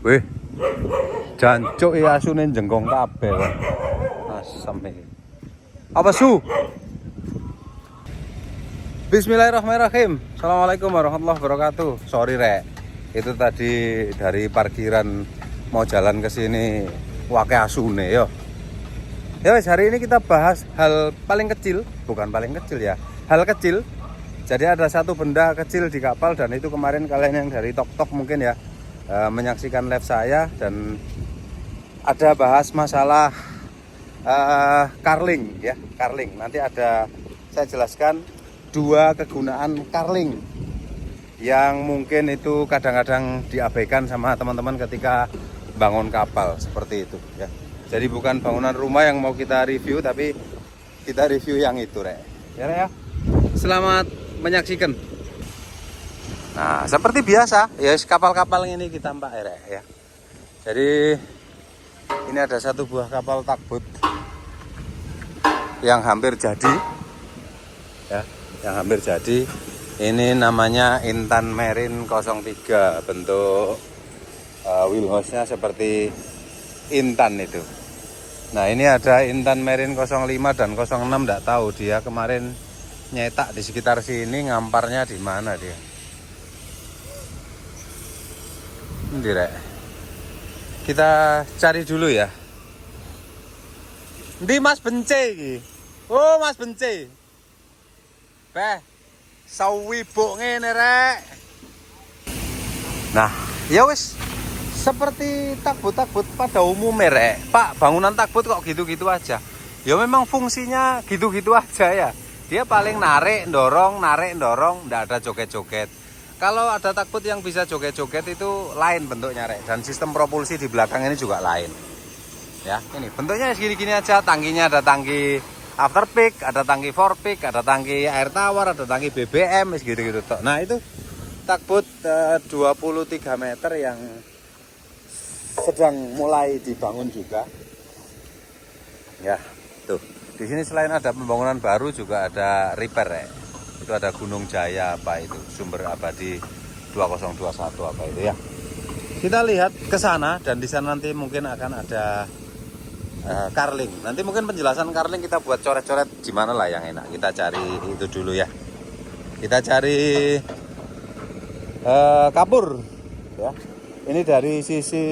Weh, jancuk ya asune jenggong kabeh kok. Asem iki. Apa su? Bismillahirrahmanirrahim. Assalamualaikum warahmatullahi wabarakatuh. Sorry rek, itu tadi dari parkiran mau jalan ke sini wake asune yo. Ya wes, hari ini kita bahas hal paling kecil, bukan paling kecil ya, hal kecil. Jadi ada satu benda kecil di kapal dan itu kemarin kalian yang dari Tok mungkin ya menyaksikan live saya dan ada bahas masalah carling ya, carling. Nanti ada saya jelaskan dua kegunaan carling yang mungkin itu kadang-kadang diabaikan sama teman-teman ketika bangun kapal seperti itu ya. Jadi bukan bangunan rumah yang mau kita review, tapi kita review yang itu rek. Ya rek ya. Selamat menyaksikan. Nah, seperti biasa, ya kapal-kapal ini kita mbak rek ya. Jadi ini ada satu buah kapal tugboat yang hampir jadi, ya, yang hampir jadi. Ini namanya Intan Marine 03, bentuk wheelhouse-nya seperti Intan itu. Nah, ini ada Intan Marine 05 dan 06, enggak tahu dia kemarin nyetak di sekitar sini, ngamparnya di mana dia. Ini rek. Kita cari dulu ya. Ndi Mas Bence iki? Oh, Mas Bence. Beh, sawibuk ngene rek. Nah, ya wis seperti tugboat pada umumnya rek. Pak, bangunan tugboat kok gitu-gitu aja. Ya memang fungsinya gitu-gitu aja ya. Dia paling narik, dorong, nggak ada joget-joget. Kalau ada tugboat yang bisa joget-joget itu lain bentuknya rek, dan sistem propulsi di belakang ini juga lain. Ya, ini bentuknya segini-gini aja. Tangkinya ada tangki afterpeak, ada tangki forepeak, ada tangki air tawar, ada tangki BBM, gitu-gitu. Nah, itu tugboat 23 meter yang sedang mulai dibangun juga. Ya, tuh. Di sini selain ada pembangunan baru juga ada repair rek. Itu ada Gunung Jaya apa itu, sumber abadi 2021 apa itu ya. Kita lihat ke sana dan di sana nanti mungkin akan ada carling. Nanti mungkin penjelasan carling kita buat coret-coret gimana lah yang enak. Kita cari itu dulu ya. Kita cari kapur ya. Ini dari sisi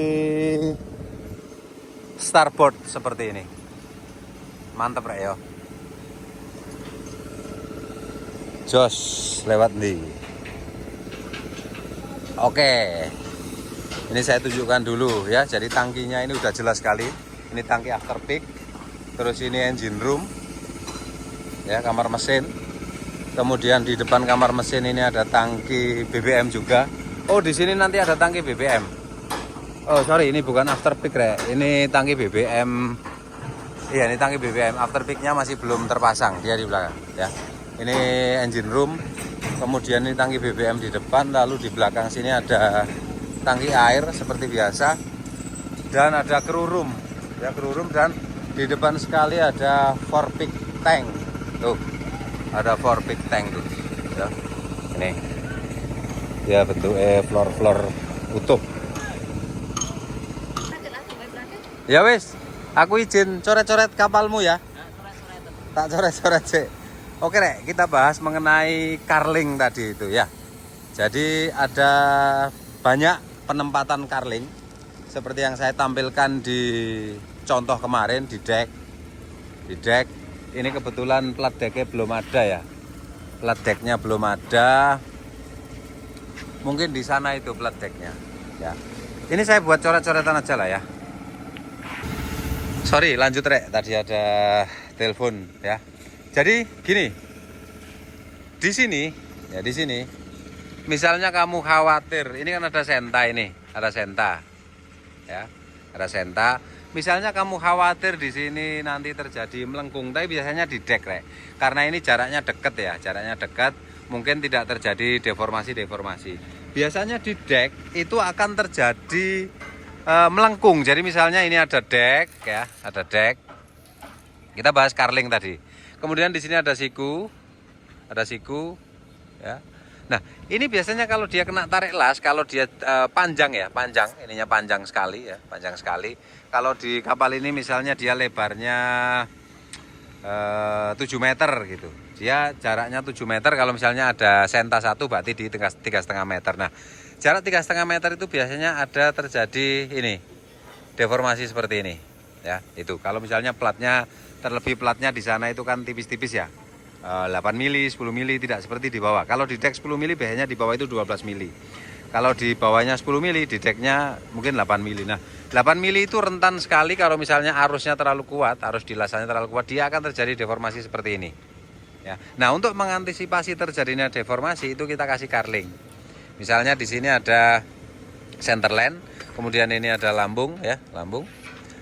starboard seperti ini. Mantep rek yo. Jos lewat nih. Oke. Ini saya tunjukkan dulu ya. Jadi tangkinya ini udah jelas sekali. Ini tangki afterpeak. Terus ini engine room. Ya, kamar mesin. Kemudian di depan kamar mesin ini ada tangki BBM juga. Oh, di sini nanti ada tangki BBM. Oh, sorry, ini bukan afterpeak rek. Ini tangki BBM. Iya, ini tangki BBM. Afterpeaknya masih belum terpasang, dia di belakang ya. Ini engine room, kemudian ini tangki BBM di depan, lalu di belakang sini ada tangki air seperti biasa, dan ada crew room, ya crew room, dan di depan sekali ada forepeak tank, tuh, ada forepeak tank tuh, ya. Ini, ya bentuk floor utuh. Ya wes, aku izin coret-coret kapalmu ya. Tak coret-coret sih. Oke rek, kita bahas mengenai carling tadi itu ya. Jadi ada banyak penempatan carling seperti yang saya tampilkan di contoh kemarin di deck. Di deck ini kebetulan plat decknya belum ada ya. Plat decknya belum ada. Mungkin di sana itu plat decknya ya. Ini saya buat coret-coretan aja lah ya. Sorry, lanjut rek. Tadi ada telepon ya. Jadi gini, di sini, misalnya kamu khawatir, ini kan ada senta ini, ada senta, ya, ada senta. Misalnya kamu khawatir di sini nanti terjadi melengkung, tapi biasanya di deck rek, karena ini jaraknya dekat ya, mungkin tidak terjadi deformasi. Biasanya di deck itu akan terjadi melengkung. Jadi misalnya ini ada deck, ya, ada deck. Kita bahas carling tadi. Kemudian di sini ada siku, ya. Nah, Ini biasanya kalau dia kena tarik las, kalau dia panjang ya, panjang, ininya panjang sekali ya, panjang sekali. Kalau di kapal ini misalnya dia lebarnya 7 meter gitu. Dia jaraknya 7 meter, kalau misalnya ada senta satu berarti di 3,5 meter. Nah, jarak 3,5 meter itu biasanya ada terjadi ini, deformasi seperti ini. Ya, itu. Kalau misalnya platnya, terlebih platnya di sana itu kan tipis-tipis ya. 8 mili, 10 mili, tidak seperti di bawah. Kalau di dek 10 mili biasanya di bawah itu 12 mili. Kalau di bawahnya 10 mili, di deknya mungkin 8 mili. Nah, 8 mili itu rentan sekali kalau misalnya arusnya terlalu kuat, arus di lasanya terlalu kuat, dia akan terjadi deformasi seperti ini. Ya. Nah, untuk mengantisipasi terjadinya deformasi itu kita kasih carling. Misalnya di sini ada centerline, kemudian ini ada lambung ya, lambung.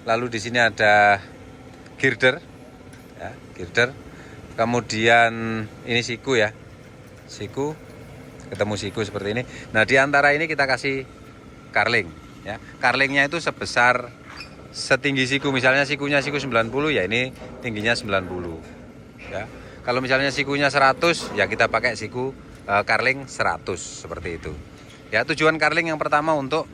Lalu di sini ada girder. Ya, girder. Kemudian ini siku ya, siku, ketemu siku seperti ini. Nah, di antara ini kita kasih carling ya. Carlingnya itu sebesar setinggi siku. Misalnya sikunya siku 90 ya, ini tingginya 90 ya. Kalau misalnya sikunya 100 ya kita pakai siku carling 100 seperti itu ya. Tujuan carling yang pertama untuk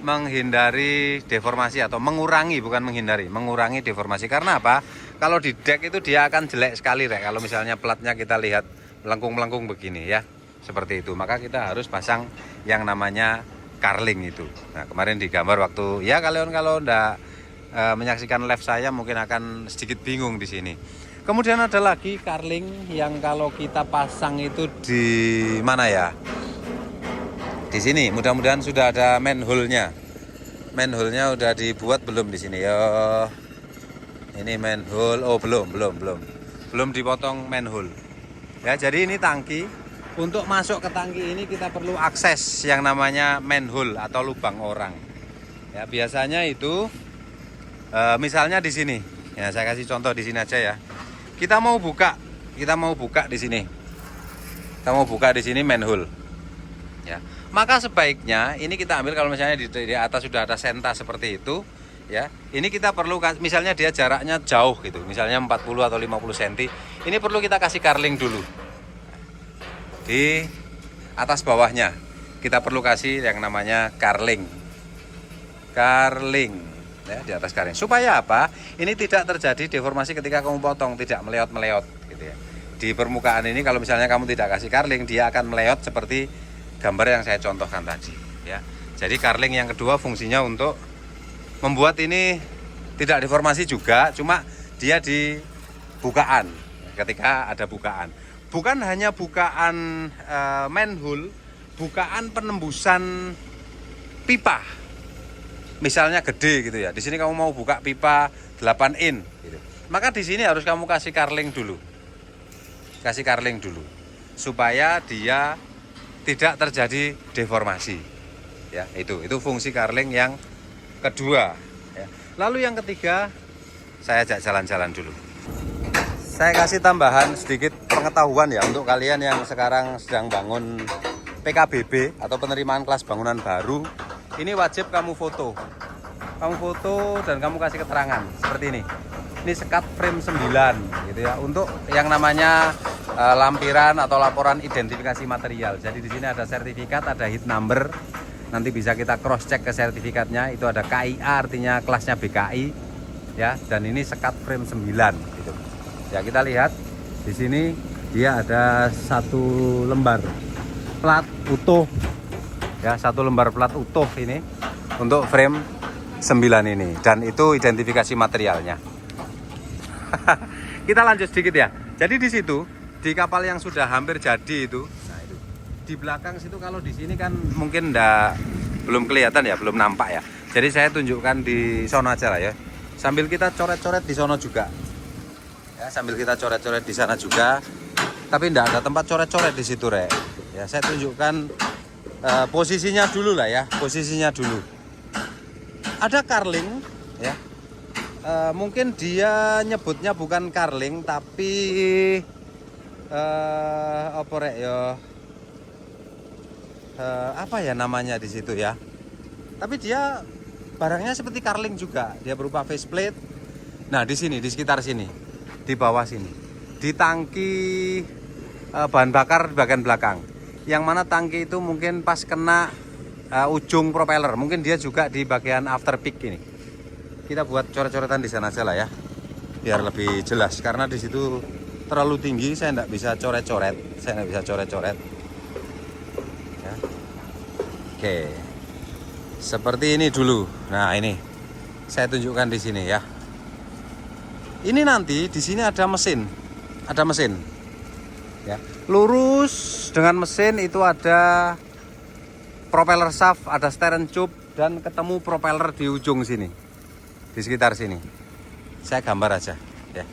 menghindari deformasi atau mengurangi, bukan menghindari, mengurangi deformasi. Karena apa? Kalau di dek itu dia akan jelek sekali Rek. Kalau misalnya platnya kita lihat melengkung-melengkung begini ya, seperti itu. Maka kita harus pasang yang namanya carling itu. Nah, kemarin digambar waktu ya, kalian kalau ndak menyaksikan live saya mungkin akan sedikit bingung di sini. Kemudian ada lagi carling yang kalau kita pasang itu di mana ya? Di sini, mudah-mudahan sudah ada manhole-nya. Manhole-nya udah dibuat belum di sini ya? Ini manhole. Oh, belum dipotong manhole. Ya, jadi ini tangki. Untuk masuk ke tangki ini kita perlu akses yang namanya manhole atau lubang orang. Ya, biasanya itu misalnya di sini. Ya, saya kasih contoh di sini aja ya. Kita mau buka di sini. Kita mau buka di sini manhole. Ya. Maka sebaiknya ini kita ambil kalau misalnya di atas sudah ada senta seperti itu ya. Ini kita perlu, misalnya dia jaraknya jauh gitu, misalnya 40 atau 50 cm. Ini perlu kita kasih carling dulu. Di atas bawahnya kita perlu kasih yang namanya carling. Carling ya, di atas carling. Supaya apa? Ini tidak terjadi deformasi ketika kamu potong, tidak meleot-meleot gitu ya. Di permukaan ini kalau misalnya kamu tidak kasih carling, dia akan meleot seperti gambar yang saya contohkan tadi ya. Jadi carling yang kedua fungsinya untuk membuat ini tidak deformasi juga, cuma dia di bukaan ketika ada bukaan. Bukan hanya bukaan manhole, bukaan penembusan pipa. Misalnya gede gitu ya. Di sini kamu mau buka pipa 8 in gitu. Maka di sini harus kamu kasih carling dulu. Kasih carling dulu supaya dia tidak terjadi deformasi ya. Itu fungsi carling yang kedua ya. Lalu yang ketiga, saya ajak jalan-jalan dulu. Saya kasih tambahan sedikit pengetahuan ya untuk kalian yang sekarang sedang bangun PKBB atau penerimaan kelas bangunan baru. Ini wajib kamu foto dan kamu kasih keterangan seperti ini. Ini sekat frame 9 gitu ya, untuk yang namanya lampiran atau laporan identifikasi material. Jadi di sini ada sertifikat, ada hit number. Nanti bisa kita cross check ke sertifikatnya. Itu ada KIA, artinya kelasnya BKI ya. Dan ini sekat frame 9 gitu. Ya, kita lihat di sini dia ada satu lembar plat utuh ya, satu lembar plat utuh ini untuk frame 9 ini, dan itu identifikasi materialnya. Kita lanjut sedikit ya. Jadi di situ, di kapal yang sudah hampir jadi itu, nah itu di belakang situ, kalau di sini kan mungkin belum kelihatan ya, belum nampak ya. Jadi saya tunjukkan di sono aja lah ya. Sambil kita coret-coret di sono juga. Ya, sambil kita coret-coret di sana juga. Tapi enggak ada tempat coret-coret di situ, Rek. Ya, saya tunjukkan posisinya dulu lah ya, posisinya dulu. Ada carling ya. Mungkin dia nyebutnya bukan carling tapi apa rek ya, apa ya namanya di situ ya. Tapi dia barangnya seperti carling juga, dia berupa faceplate. Nah di sini, di sekitar sini, di bawah sini, di tangki bahan bakar bagian belakang. yang mana tangki itu mungkin pas kena ujung propeller, mungkin dia juga di bagian after peak ini. Kita buat coret-coretan di sana aja lah ya, biar lebih jelas, karena di situ terlalu tinggi, saya nggak bisa coret-coret, ya. Oke, seperti ini dulu. Nah, ini saya tunjukkan di sini ya. Ini nanti di sini ada mesin, ya. Lurus dengan mesin itu ada propeller shaft, ada steering tube, dan ketemu propeller di ujung sini, di sekitar sini. Saya gambar aja, ya.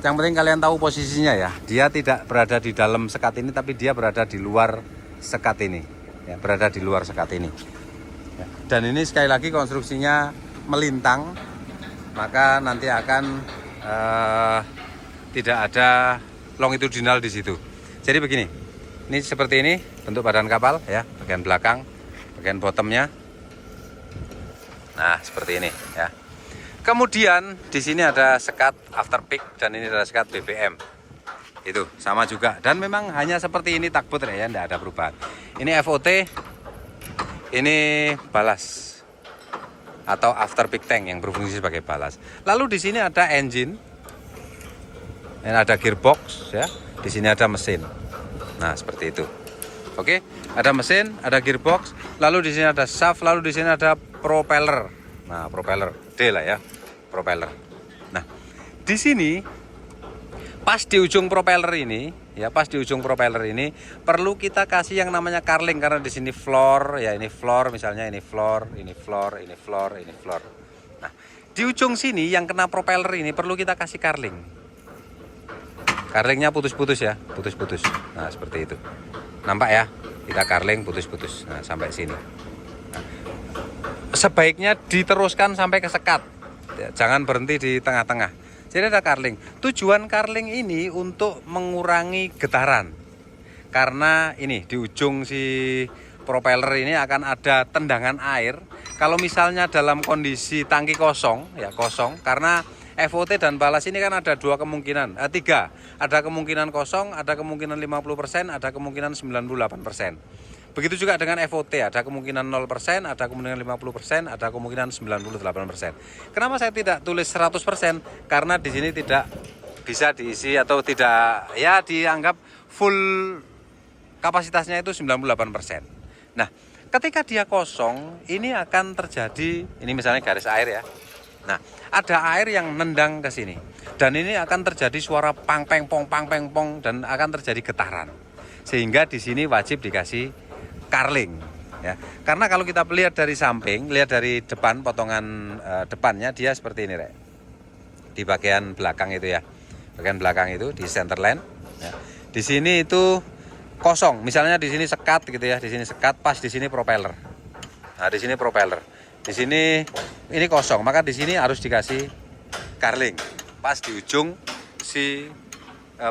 Yang penting kalian tahu posisinya ya. Dia tidak berada di dalam sekat ini, tapi dia berada di luar sekat ini, ya. Berada di luar sekat ini. Ya. Dan ini sekali lagi konstruksinya melintang, maka nanti akan tidak ada longitudinal di situ. Jadi begini, ini seperti ini bentuk badan kapal ya, bagian belakang, bagian bottomnya. Nah, seperti ini ya. Kemudian di sini ada sekat after peak dan ini adalah sekat BBM. Itu sama juga, dan memang hanya seperti ini takbut ya, tidak ada perubahan. Ini FOT, ini balas atau after peak tank yang berfungsi sebagai balas. Lalu di sini ada engine, dan ada gearbox ya. Di sini ada mesin. Nah, seperti itu. Oke, ada mesin, ada gearbox, lalu di sini ada shaft, lalu di sini ada propeller. Nah, propeller D lah ya, propeller. Nah, di sini pas di ujung propeller ini ya, perlu kita kasih yang namanya carling, karena di sini floor ya, ini floor misalnya, ini floor. Nah, di ujung sini yang kena propeller ini perlu kita kasih carling. Carlingnya putus-putus ya, putus-putus. Nah, seperti itu. Nampak ya? Kita carling putus-putus. Nah, sampai sini. Nah, sebaiknya diteruskan sampai ke sekat. Ya, jangan berhenti di tengah-tengah. Jadi ada carling. Tujuan carling ini untuk mengurangi getaran. Karena ini di ujung si propeller ini akan ada tendangan air. Kalau misalnya dalam kondisi tangki kosong, ya kosong, karena FOT dan balas ini kan ada dua kemungkinan, tiga. Ada kemungkinan kosong, ada kemungkinan 50%, ada kemungkinan 98%. Begitu juga dengan FOT, ada kemungkinan 0%, ada kemungkinan 50%, ada kemungkinan 98%. Kenapa saya tidak tulis 100%? Karena di sini tidak bisa diisi atau tidak, ya dianggap full kapasitasnya itu 98%. Nah, ketika dia kosong, ini akan terjadi, ini misalnya garis air ya. Nah, ada air yang nendang ke sini, dan ini akan terjadi suara pang peng pong, dan akan terjadi getaran. Sehingga di sini wajib dikasih carling ya. Karena kalau kita lihat dari samping, lihat dari depan, potongan depannya dia seperti ini, Rek. Di bagian belakang itu ya. Bagian belakang itu di center line ya. Di sini itu kosong. Misalnya di sini sekat gitu ya, di sini sekat, pas di sini propeller. Nah, di sini propeller. Di sini ini kosong, maka di sini harus dikasih carling pas di ujung si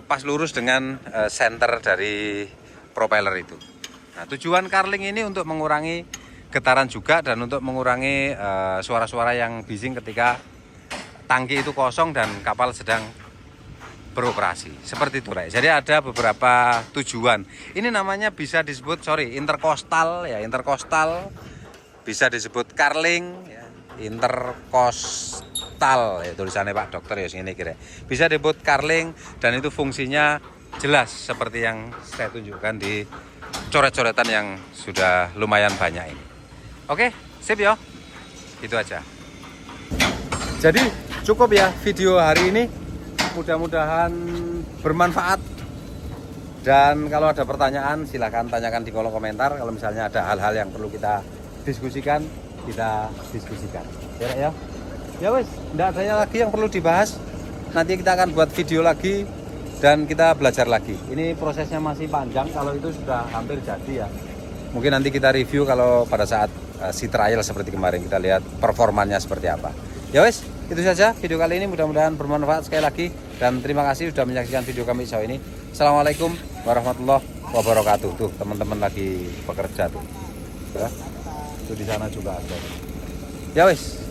pas lurus dengan center dari propeller itu. Nah, tujuan carling ini untuk mengurangi getaran juga dan untuk mengurangi suara-suara yang bising ketika tangki itu kosong dan kapal sedang beroperasi. Seperti itu, Rek. Jadi ada beberapa tujuan. Ini namanya bisa disebut interkostal ya, interkostal. Bisa disebut carling ya, interkostal ya, tulisannya Pak Dokter ya sini kira. Bisa disebut carling, dan itu fungsinya jelas seperti yang saya tunjukkan di coret-coretan yang sudah lumayan banyak ini. Oke, sip ya. Itu aja. Jadi cukup ya video hari ini. Mudah-mudahan bermanfaat. Dan kalau ada pertanyaan silahkan tanyakan di kolom komentar. Kalau misalnya ada hal-hal yang perlu kita diskusikan, kita diskusikan ya. Ya wes, tidak adanya lagi yang perlu dibahas. Nanti kita akan buat video lagi dan kita belajar lagi. Ini prosesnya masih panjang, kalau itu sudah hampir jadi ya. Mungkin nanti kita review kalau pada saat si trial seperti kemarin, kita lihat performanya seperti apa. Ya wes, itu saja video kali ini, mudah-mudahan bermanfaat sekali lagi, dan terima kasih sudah menyaksikan video kami sejauh ini. Assalamualaikum warahmatullahi wabarakatuh. Tuh teman-teman lagi bekerja tuh ya. Itu di sana juga ada. Ya wes.